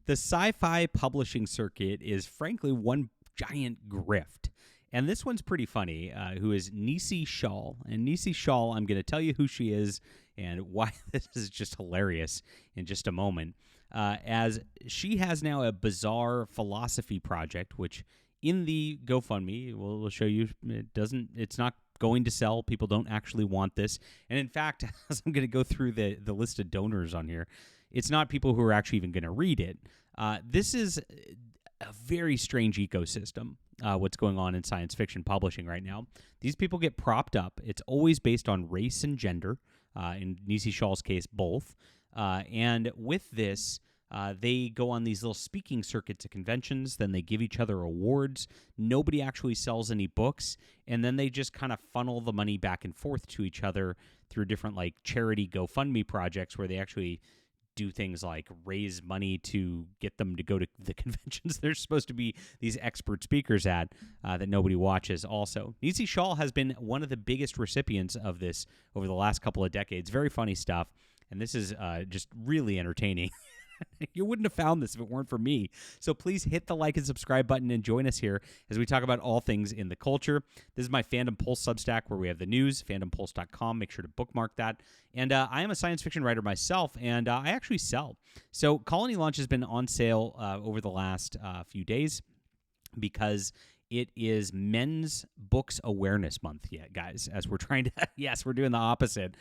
The sci-fi publishing circuit is frankly one giant grift. And this one's pretty funny, who is Nisi Shawl. And Nisi Shawl, I'm going to tell you who she is and why this is just hilarious in just a moment. As she has now a bizarre philosophy project, which in the GoFundMe, we'll show you, it's not going to sell. People don't actually want this. And in fact, as I'm going to go through the list of donors on here, it's not people who are actually even going to read it. This is a very strange ecosystem, what's going on in science fiction publishing right now. These people get propped up. It's always based on race and gender, in Nisi Shawl's case, both. And with this, they go on these little speaking circuits at conventions. Then they give each other awards. Nobody actually sells any books. And then they just kind of funnel the money back and forth to each other through different like charity GoFundMe projects where they actually do things like raise money to get them to go to the conventions they're supposed to be these expert speakers at, that nobody watches also. Nisi Shawl has been one of the biggest recipients of this over the last couple of decades. Very funny stuff. And this is just really entertaining. You wouldn't have found this if it weren't for me. So please hit the like and subscribe button and join us here as we talk about all things in the culture. This is my Fandom Pulse Substack where we have the news, fandompulse.com. Make sure to bookmark that. And I am a science fiction writer myself, and I actually sell. So Colony Launch has been on sale over the last few days because it is Men's Books Awareness Month yet, guys, as we're trying to, yes, we're doing the opposite,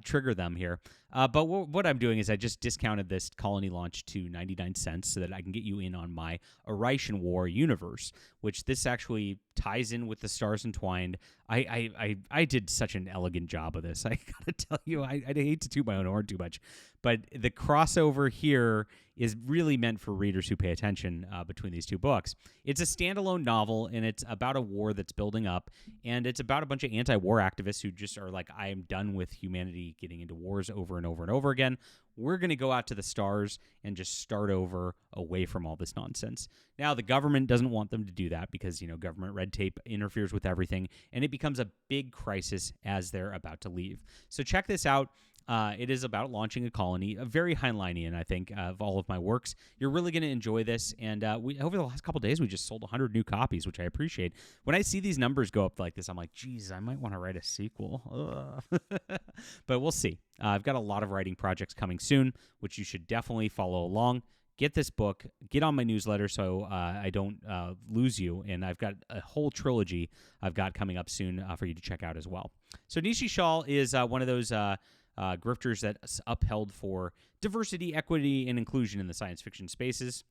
trigger them here. But what I'm doing is I just discounted this Colony Launch to 99 cents so that I can get you in on my Oration War universe, which this actually ties in with the Stars Entwined. I did such an elegant job of this. I gotta tell you, I hate to toot my own horn too much, but the crossover here is really meant for readers who pay attention between these two books. It's a standalone novel, and it's about a war that's building up, and it's about a bunch of anti-war activists who just are like, I am done with humanity getting into wars over and over and over again. We're going to go out to the stars and just start over away from all this nonsense. Now, the government doesn't want them to do that because, government red tape interferes with everything, and it becomes a big crisis as they're about to leave. So check this out. It is about launching a colony, a very Heinleinian, I think, of all of my works. You're really going to enjoy this, and over the last couple of days, we just sold 100 new copies, which I appreciate. When I see these numbers go up like this, I'm like, geez, I might want to write a sequel. But we'll see. I've got a lot of writing projects coming soon, which you should definitely follow along. Get this book, get on my newsletter so I don't lose you, and I've got a whole trilogy I've got coming up soon for you to check out as well. So Nisi Shawl is one of those grifters that's upheld for diversity, equity, and inclusion in the science fiction spaces.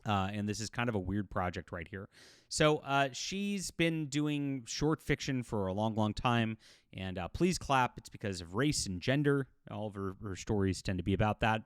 And this is kind of a weird project right here. So she's been doing short fiction for a long, long time. And please clap. It's because of race and gender. All of her stories tend to be about that.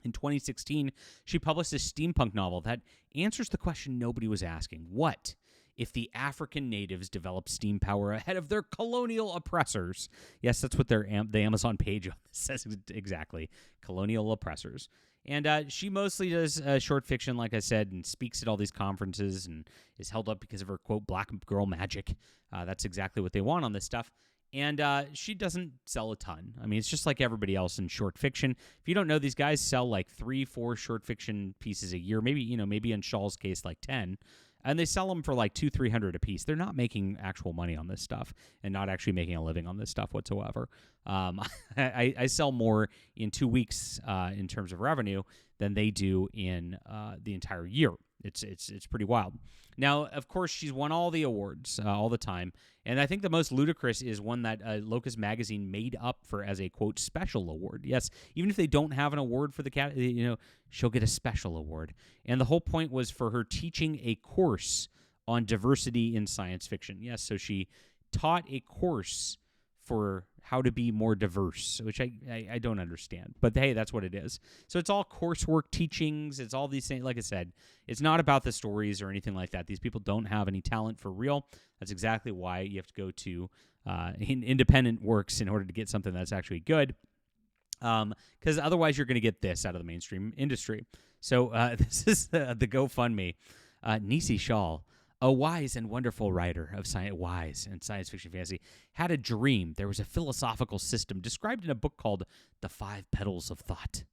In 2016, she published a steampunk novel that answers the question nobody was asking. What if the African natives developed steam power ahead of their colonial oppressors? Yes, that's what the Amazon page says exactly. Colonial oppressors. And she mostly does short fiction, like I said, and speaks at all these conferences and is held up because of her, quote, black girl magic. That's exactly what they want on this stuff. And she doesn't sell a ton. I mean, it's just like everybody else in short fiction. If you don't know, these guys sell like 3-4 short fiction pieces a year. Maybe in Shawl's case, like 10. And they sell them for like $200-$300 a piece. They're not making actual money on this stuff and not actually making a living on this stuff whatsoever. I sell more in 2 weeks in terms of revenue than they do in the entire year. It's pretty wild. Now, of course, she's won all the awards all the time, and I think the most ludicrous is one that Locus Magazine made up for as a, quote, special award. Yes, even if they don't have an award for the cat, she'll get a special award. And the whole point was for her teaching a course on diversity in science fiction. Yes, so she taught a course for how to be more diverse, which I don't understand. But hey, that's what it is. So it's all coursework teachings. It's all these things. Like I said, it's not about the stories or anything like that. These people don't have any talent for real. That's exactly why you have to go to independent works in order to get something that's actually good. Because otherwise you're going to get this out of the mainstream industry. So this is the GoFundMe. Nisi Shawl, a wise and wonderful writer of science fiction fantasy, had a dream. There was a philosophical system described in a book called The 5 Petals of Thought.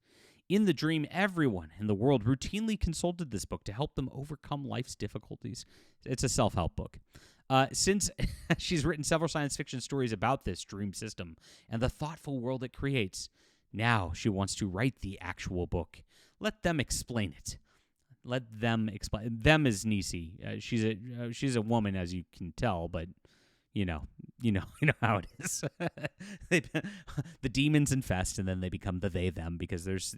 In the dream, everyone in the world routinely consulted this book to help them overcome life's difficulties. It's a self-help book. Since she's written several science fiction stories about this dream system and the thoughtful world it creates, now she wants to write the actual book. Let them explain it. Let them explain. Them is Nisi. She's a woman, as you can tell, but you know how it is. The demons infest, and then they become the they them because there's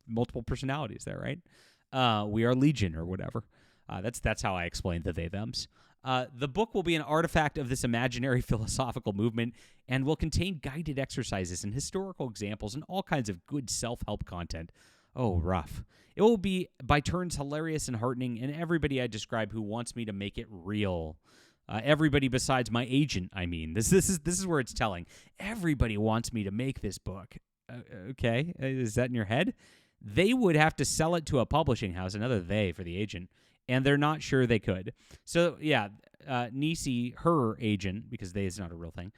multiple personalities there, right? We are legion or whatever. That's how I explain the they thems. The book will be an artifact of this imaginary philosophical movement and will contain guided exercises and historical examples and all kinds of good self-help content. Oh, rough. It will be by turns hilarious and heartening, and everybody I describe who wants me to make it real. Everybody besides my agent, I mean. This is where it's telling. Everybody wants me to make this book. Okay, is that in your head? They would have to sell it to a publishing house, another they for the agent, and they're not sure they could. So, yeah, Nisi, her agent, because they is not a real thing,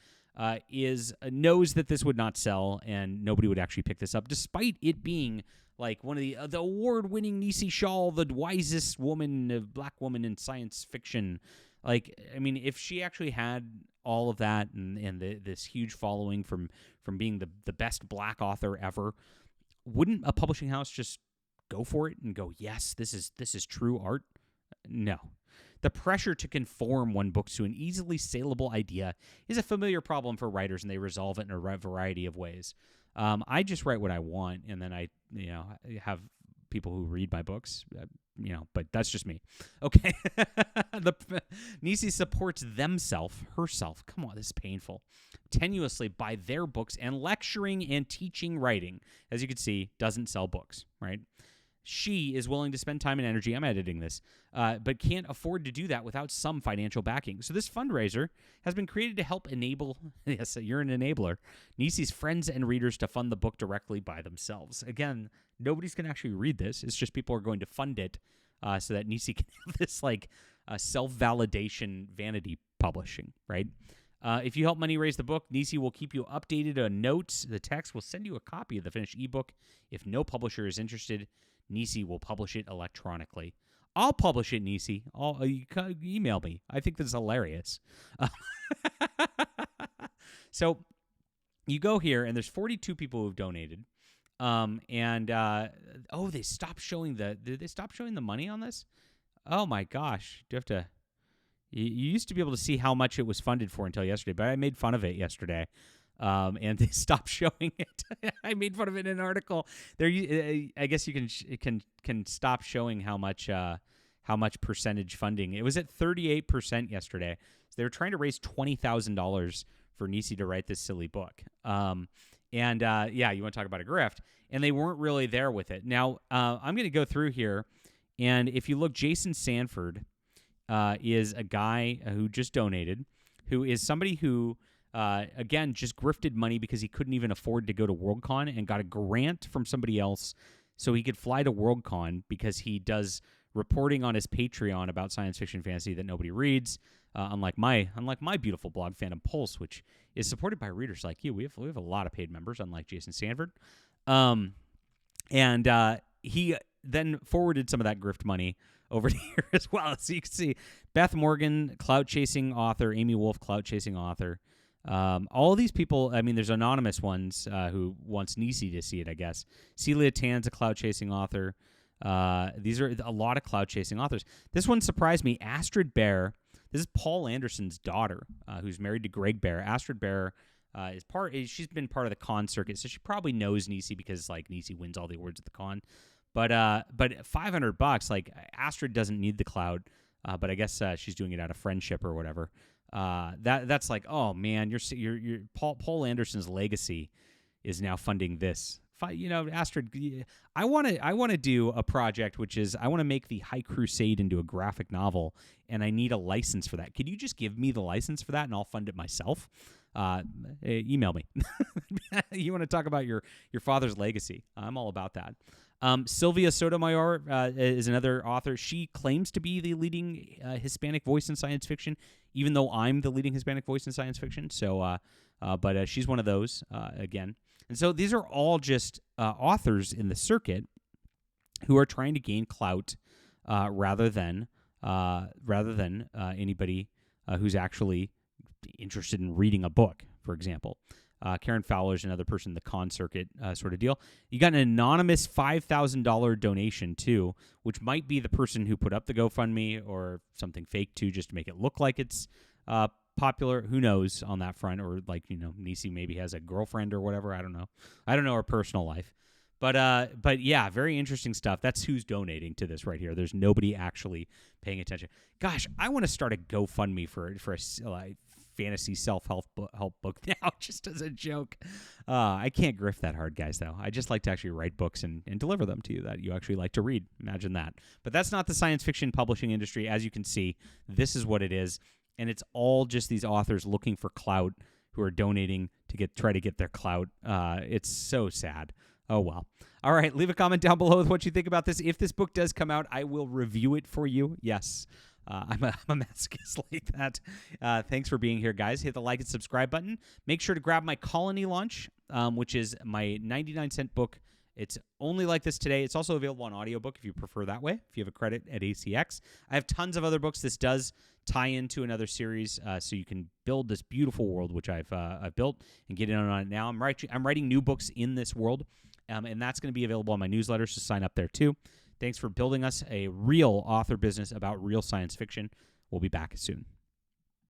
knows that this would not sell and nobody would actually pick this up, despite it being like one of the award-winning Nisi Shawl, the wisest black woman in science fiction. Like, I mean, if she actually had all of that and this huge following from being the best black author ever, wouldn't a publishing house just go for it and go, yes, this is true art? No. The pressure to conform one book to an easily saleable idea is a familiar problem for writers, and they resolve it in a variety of ways. I just write what I want, and then I have people who read my books, but that's just me. Okay. Nisi supports herself. Come on, this is painful. Tenuously by their books and lecturing and teaching writing. As you can see, doesn't sell books, right? She is willing to spend time and energy, I'm editing this, but can't afford to do that without some financial backing. So this fundraiser has been created to help enable, yes, you're an enabler, Nisi's friends and readers to fund the book directly by themselves. Again, nobody's going to actually read this. It's just people are going to fund it so that Nisi can have this self-validation vanity publishing, right? If you help money raise the book, Nisi will keep you updated on notes. The text will send you a copy of the finished ebook. If no publisher is interested, Nisi will publish it electronically. I'll publish it, Nisi. You can email me. I think this is hilarious. So you go here, and there's 42 people who've donated. They stopped showing did they stop showing the money on this? Oh my gosh. Do you have to, you used to be able to see how much it was funded for until yesterday, but I made fun of it yesterday. And they stopped showing it. I made fun of it in an article. There, I guess you can stop showing how much percentage funding. It was at 38% yesterday. So they were trying to raise $20,000 for Nisi to write this silly book. You want to talk about a grift, and they weren't really there with it. Now, I'm going to go through here, and if you look, Jason Sanford is a guy who just donated, who is somebody who. Again, just grifted money because he couldn't even afford to go to Worldcon and got a grant from somebody else so he could fly to Worldcon because he does reporting on his Patreon about science fiction fantasy that nobody reads, unlike my beautiful blog, Phantom Pulse, which is supported by readers like you. We have a lot of paid members, unlike Jason Sanford. He then forwarded some of that grift money over here as well. So you can see Beth Morgan, clout-chasing author, Amy Wolf, clout-chasing author. All these people, I mean, there's anonymous ones who wants Nisi to see it, I guess. Celia Tan's a cloud-chasing author. These are a lot of cloud-chasing authors. This one surprised me. Astrid Bear. This is Paul Anderson's daughter, who's married to Greg Bear. Astrid Bear she's been part of the con circuit, so she probably knows Nisi because Nisi wins all the awards at the con. But $500, Astrid doesn't need the cloud, but I guess she's doing it out of friendship or whatever. That's oh man, your Paul Anderson's legacy is now funding this. Astrid, I want to do a project which is I want to make the High Crusade into a graphic novel, and I need a license for that. Could you just give me the license for that, and I'll fund it myself? Email me. You want to talk about your father's legacy? I'm all about that. Sylvia Sotomayor is another author. She claims to be the leading Hispanic voice in science fiction, even though I'm the leading Hispanic voice in science fiction. So, but she's one of those again. And so these are all just authors in the circuit who are trying to gain clout rather than anybody who's actually interested in reading a book, for example. Karen Fowler is another person in the con circuit sort of deal. You got an anonymous $5,000 donation, too, which might be the person who put up the GoFundMe or something fake, too, just to make it look like it's popular. Who knows on that front? Or, like, Nisi maybe has a girlfriend or whatever. I don't know. I don't know her personal life. But yeah, very interesting stuff. That's who's donating to this right here. There's nobody actually paying attention. Gosh, I want to start a GoFundMe for a fantasy self-help book now, just as a joke. I can't grift that hard, guys, though. I just like to actually write books and deliver them to you that you actually like to read. Imagine that. But that's not the science fiction publishing industry. As you can see, this is what it is. And it's all just these authors looking for clout who are donating to try to get their clout. It's so sad. Oh, well. All right, leave a comment down below with what you think about this. If this book does come out, I will review it for you. Yes, I'm a masochist like that. Thanks for being here, guys. Hit the like and subscribe button. Make sure to grab my Colony launch, which is my 99-cent book. It's only like this today. It's also available on audiobook if you prefer that way, if you have a credit at ACX. I have tons of other books. This does tie into another series, so you can build this beautiful world, which I've built, and get in on it now. I'm writing new books in this world. And that's going to be available on my newsletter, so sign up there too. Thanks for building us a real author business about real science fiction. We'll be back soon.